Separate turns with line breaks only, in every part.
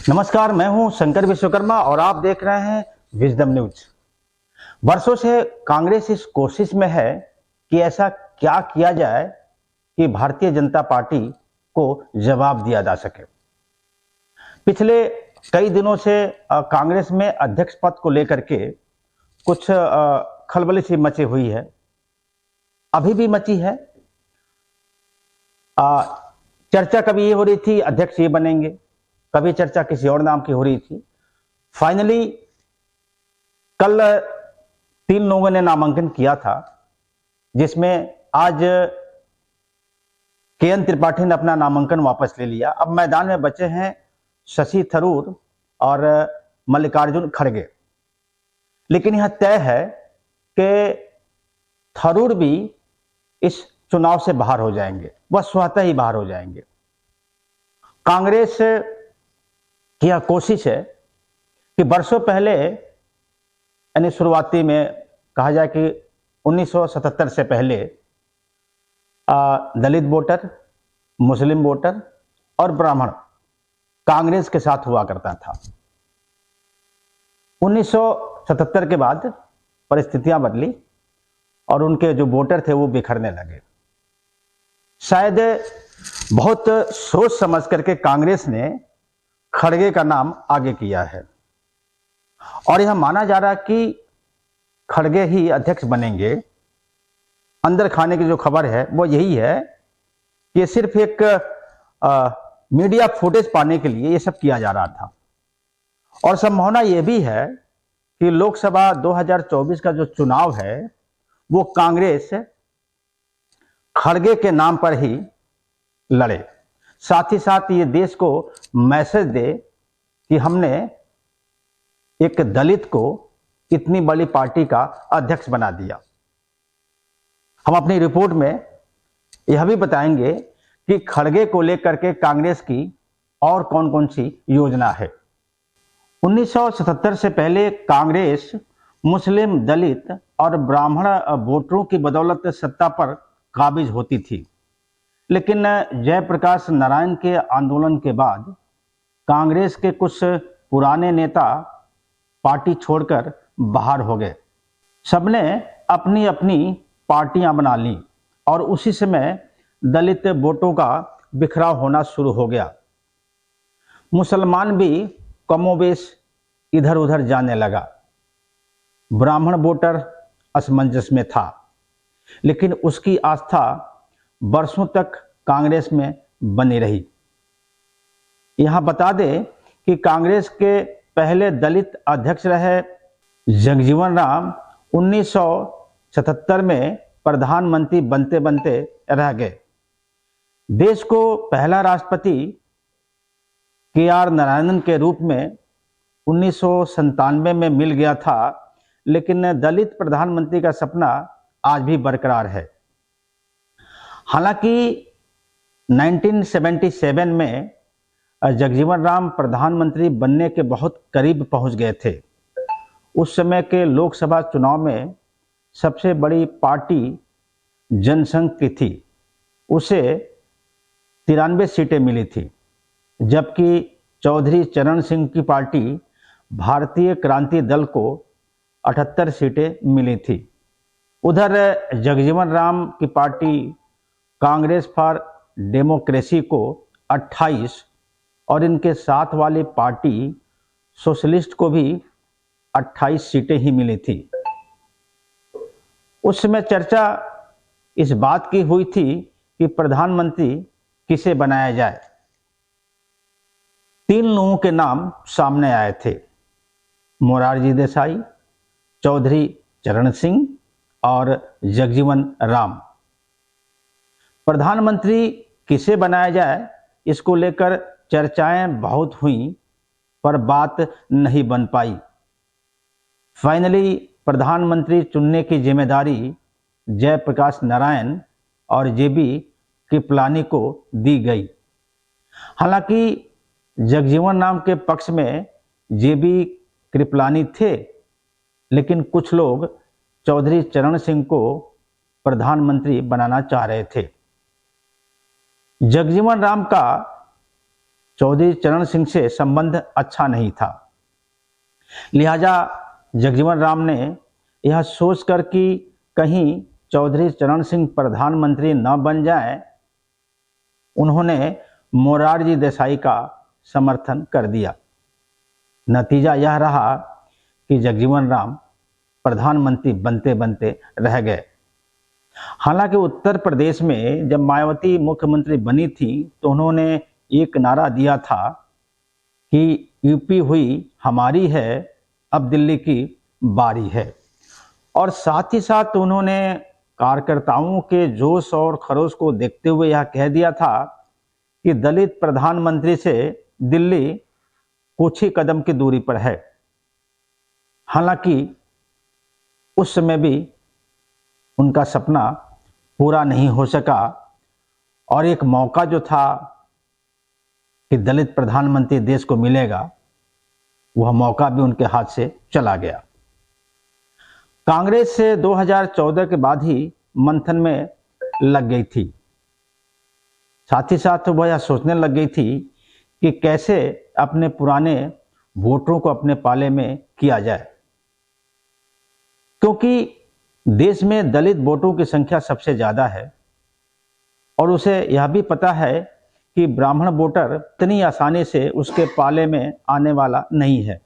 नमस्कार, मैं हूं शंकर विश्वकर्मा और आप देख रहे हैं विजडम न्यूज। वर्षों से कांग्रेस इस कोशिश में है कि ऐसा क्या किया जाए कि भारतीय जनता पार्टी को जवाब दिया जा सके। पिछले कई दिनों से कांग्रेस में अध्यक्ष पद को लेकर के कुछ खलबली सी मची हुई है, अभी भी मची है। चर्चा कभी ये हो रही थी अध्यक्ष ये बनेंगे, कभी चर्चा किसी और नाम की हो रही थी। फाइनली कल 3 लोगों ने नामांकन किया था, जिसमें आज के एन त्रिपाठी ने अपना नामांकन वापस ले लिया। अब मैदान में बचे हैं शशि थरूर और मल्लिकार्जुन खड़गे। लेकिन यह तय है कि थरूर भी इस चुनाव से बाहर हो जाएंगे, वह स्वतः ही बाहर हो जाएंगे। कांग्रेस की यह कोशिश है कि वर्षों पहले, यानी शुरुआती में कहा जाए कि 1977 से पहले दलित वोटर, मुस्लिम वोटर और ब्राह्मण कांग्रेस के साथ हुआ करता था। 1977 के बाद परिस्थितियां बदली और उनके जो वोटर थे वो बिखरने लगे। शायद बहुत सोच समझ करके कांग्रेस ने खड़गे का नाम आगे किया है और यह माना जा रहा है कि खड़गे ही अध्यक्ष बनेंगे। अंदर खाने की जो खबर है वो यही है कि सिर्फ एक मीडिया फुटेज पाने के लिए ये सब किया जा रहा था। और संभावना ये भी है कि लोकसभा 2024 का जो चुनाव है वो कांग्रेस खड़गे के नाम पर ही लड़े, साथ ही साथ ये देश को मैसेज दे कि हमने एक दलित को इतनी बड़ी पार्टी का अध्यक्ष बना दिया। हम अपनी रिपोर्ट में यह भी बताएंगे कि खड़गे को लेकर के कांग्रेस की और कौन कौन सी योजना है। 1977 से पहले कांग्रेस मुस्लिम, दलित और ब्राह्मण वोटरों की बदौलत सत्ता पर काबिज होती थी। लेकिन जयप्रकाश नारायण के आंदोलन के बाद कांग्रेस के कुछ पुराने नेता पार्टी छोड़कर बाहर हो गए। सबने अपनी अपनी पार्टियां बना ली और उसी समय दलित वोटों का बिखराव होना शुरू हो गया। मुसलमान भी कमोबेश इधर उधर जाने लगा। ब्राह्मण वोटर असमंजस में था, लेकिन उसकी आस्था वर्षों तक कांग्रेस में बनी रही। यहां बता दें कि कांग्रेस के पहले दलित अध्यक्ष रहे जगजीवन राम 1977 में प्रधानमंत्री बनते बनते रह गए। देश को पहला राष्ट्रपति KR नारायणन के रूप में 1997 में मिल गया था, लेकिन दलित प्रधानमंत्री का सपना आज भी बरकरार है। हालांकि 1977 में जगजीवन राम प्रधानमंत्री बनने के बहुत करीब पहुंच गए थे। उस समय के लोकसभा चुनाव में सबसे बड़ी पार्टी जनसंघ की थी, उसे 93 सीटें मिली थी, जबकि चौधरी चरण सिंह की पार्टी भारतीय क्रांति दल को 78 सीटें मिली थी। उधर जगजीवन राम की पार्टी कांग्रेस फॉर डेमोक्रेसी को 28 और इनके साथ वाली पार्टी सोशलिस्ट को भी 28 सीटें ही मिली थी। उस समय चर्चा इस बात की हुई थी कि प्रधानमंत्री किसे बनाया जाए। 3 लोगों के नाम सामने आए थे, मोरारजी देसाई, चौधरी चरण सिंह और जगजीवन राम। प्रधानमंत्री किसे बनाया जाए इसको लेकर चर्चाएं बहुत हुई, पर बात नहीं बन पाई। फाइनली प्रधानमंत्री चुनने की जिम्मेदारी जयप्रकाश नारायण और JB कृपलानी को दी गई। हालांकि जगजीवन राम के पक्ष में JB कृपलानी थे, लेकिन कुछ लोग चौधरी चरण सिंह को प्रधानमंत्री बनाना चाह रहे थे। जगजीवन राम का चौधरी चरण सिंह से संबंध अच्छा नहीं था। लिहाजा जगजीवन राम ने यह सोचकर कि कहीं चौधरी चरण सिंह प्रधानमंत्री न बन जाए, उन्होंने मोरारजी देसाई का समर्थन कर दिया। नतीजा यह रहा कि जगजीवन राम प्रधानमंत्री बनते बनते रह गए। हालांकि उत्तर प्रदेश में जब मायावती मुख्यमंत्री बनी थी तो उन्होंने एक नारा दिया था कि यूपी हुई हमारी है, अब दिल्ली की बारी है। और साथ ही साथ उन्होंने कार्यकर्ताओं के जोश और खरोश को देखते हुए यह कह दिया था कि दलित प्रधानमंत्री से दिल्ली कुछ ही कदम की दूरी पर है। हालांकि उस समय भी उनका सपना पूरा नहीं हो सका और एक मौका जो था कि दलित प्रधानमंत्री देश को मिलेगा, वह मौका भी उनके हाथ से चला गया। कांग्रेस से 2014 के बाद ही मंथन में लग गई थी। साथ ही साथ वह यह सोचने लग गई थी कि कैसे अपने पुराने वोटरों को अपने पाले में किया जाए, क्योंकि देश में दलित वोटों की संख्या सबसे ज्यादा है और उसे यह भी पता है कि ब्राह्मण वोटर इतनी आसानी से उसके पाले में आने वाला नहीं है।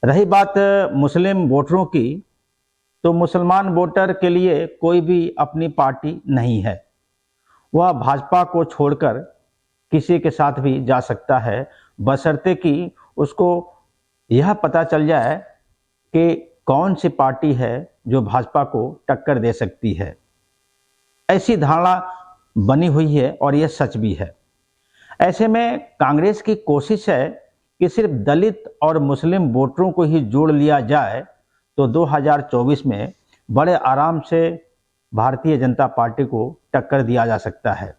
रही बात मुस्लिम वोटरों की, तो मुसलमान वोटर के लिए कोई भी अपनी पार्टी नहीं है। वह भाजपा को छोड़कर किसी के साथ भी जा सकता है, बशर्ते कि उसको यह पता चल जाए कि कौन सी पार्टी है जो भाजपा को टक्कर दे सकती है। ऐसी धारणा बनी हुई है और यह सच भी है। ऐसे में कांग्रेस की कोशिश है कि सिर्फ दलित और मुस्लिम वोटरों को ही जोड़ लिया जाए तो 2024 में बड़े आराम से भारतीय जनता पार्टी को टक्कर दिया जा सकता है।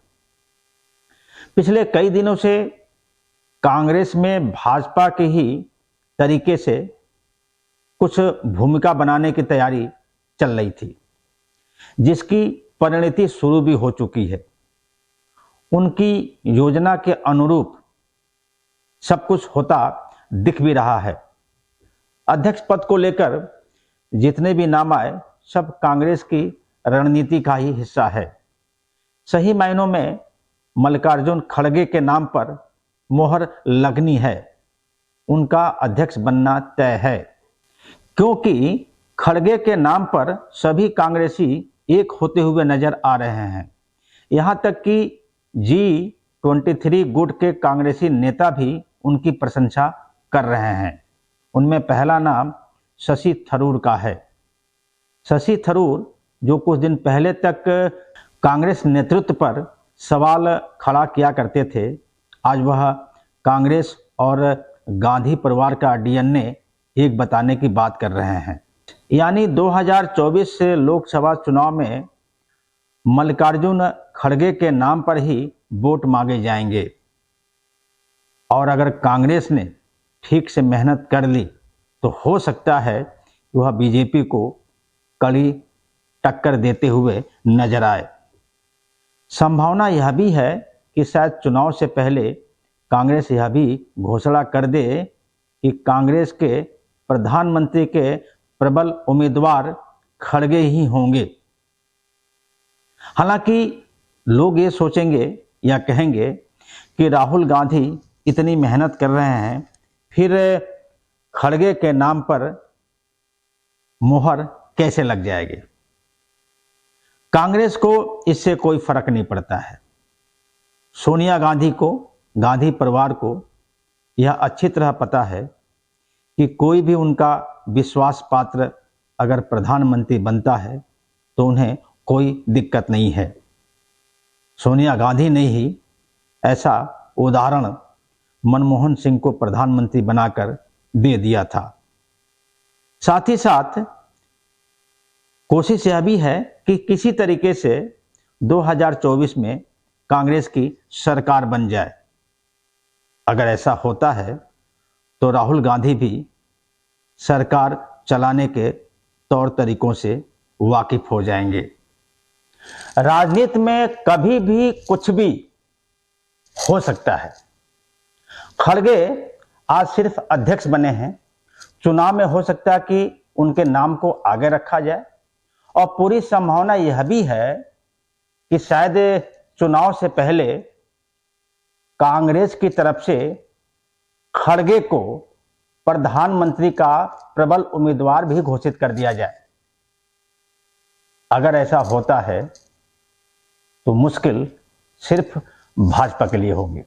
पिछले कई दिनों से कांग्रेस में भाजपा के ही तरीके से कुछ भूमिका बनाने की तैयारी चल रही थी, जिसकी परिणति शुरू भी हो चुकी है। उनकी योजना के अनुरूप सब कुछ होता दिख भी रहा है। अध्यक्ष पद को लेकर जितने भी नाम आए, सब कांग्रेस की रणनीति का ही हिस्सा है। सही मायनों में मल्लिकार्जुन खड़गे के नाम पर मोहर लगनी है, उनका अध्यक्ष बनना तय है, क्योंकि खड़गे के नाम पर सभी कांग्रेसी एक होते हुए नजर आ रहे हैं। यहां तक कि G23 गुट के कांग्रेसी नेता भी उनकी प्रशंसा कर रहे हैं। उनमें पहला नाम शशि थरूर का है। शशि थरूर जो कुछ दिन पहले तक कांग्रेस नेतृत्व पर सवाल खड़ा किया करते थे, आज वह कांग्रेस और गांधी परिवार का DNA एक बताने की बात कर रहे हैं। यानी 2024 से लोकसभा चुनाव में मल्लिकार्जुन खड़गे के नाम पर ही वोट मांगे जाएंगे और अगर कांग्रेस ने ठीक से मेहनत कर ली तो हो सकता है वह बीजेपी को कड़ी टक्कर देते हुए नजर आए। संभावना यह भी है कि शायद चुनाव से पहले कांग्रेस यह भी घोषणा कर दे कि कांग्रेस के प्रधानमंत्री के प्रबल उम्मीदवार खड़गे ही होंगे। हालांकि लोग ये सोचेंगे या कहेंगे कि राहुल गांधी इतनी मेहनत कर रहे हैं, फिर खड़गे के नाम पर मोहर कैसे लग जाएगी। कांग्रेस को इससे कोई फर्क नहीं पड़ता है। सोनिया गांधी को, गांधी परिवार को यह अच्छी तरह पता है कि कोई भी उनका विश्वास पात्र अगर प्रधानमंत्री बनता है तो उन्हें कोई दिक्कत नहीं है। सोनिया गांधी ने ही ऐसा उदाहरण मनमोहन सिंह को प्रधानमंत्री बनाकर दे दिया था। साथ ही साथ कोशिश यह भी है कि किसी तरीके से 2024 में कांग्रेस की सरकार बन जाए। अगर ऐसा होता है तो राहुल गांधी भी सरकार चलाने के तौर तरीकों से वाकिफ हो जाएंगे। राजनीति में कभी भी कुछ भी हो सकता है। खड़गे आज सिर्फ अध्यक्ष बने हैं। चुनाव में हो सकता है कि उनके नाम को आगे रखा जाए और पूरी संभावना यह भी है कि शायद चुनाव से पहले कांग्रेस की तरफ से खड़गे को प्रधानमंत्री का प्रबल उम्मीदवार भी घोषित कर दिया जाए। अगर ऐसा होता है तो मुश्किल सिर्फ भाजपा के लिए होगी।